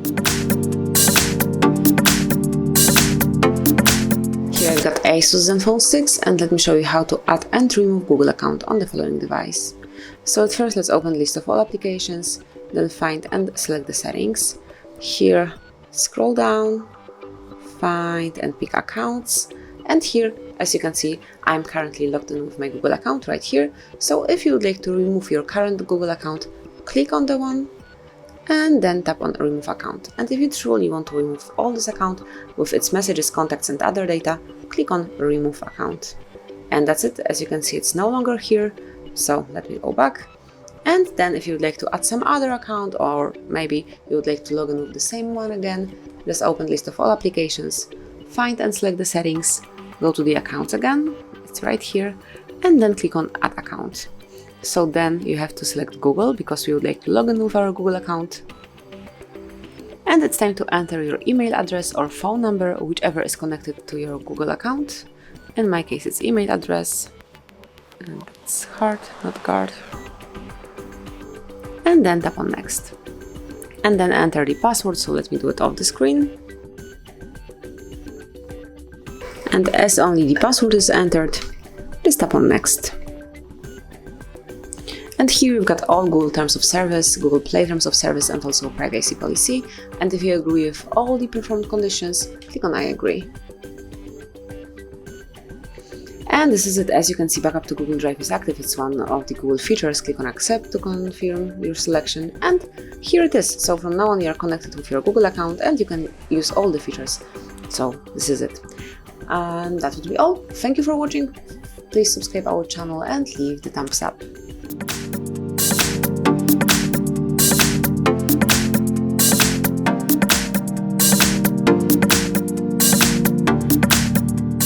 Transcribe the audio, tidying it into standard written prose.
Here I've got ASUS Zenfone 6, and let me show you how to add and remove Google account on the following device. So at first let's open list of all applications, then find and select the settings. Here scroll down, find and pick accounts, and here as you can see I'm currently logged in with my Google account right here. So if you would like to remove your current Google account, click on the one and then tap on remove account. And if you truly want to remove all this account with its messages, contacts and other data, click on remove account. And that's it. As you can see, it's no longer here. So let me go back. And then if you would like to add some other account, or maybe you would like to log in with the same one again, just open list of all applications, find and select the settings, go to the accounts again, it's right here, and then click on add account. So then you have to select Google because we would like to log in with our Google account. And it's time to enter your email address or phone number, whichever is connected to your Google account. In my case, it's email address. And it's hard, not guard. And then tap on next. And then enter the password, so let me do it off the screen. And as only the password is entered, just tap on next. And here you've got all Google Terms of Service, Google Play Terms of Service, and also privacy policy. And if you agree with all the performed conditions, click on I agree. And this is it. As you can see, backup to Google Drive is active. It's one of the Google features. Click on accept to confirm your selection. And here it is. So from now on, you are connected with your Google account and you can use all the features. So this is it. And that would be all. Thank you for watching. Please subscribe our channel and leave the thumbs up.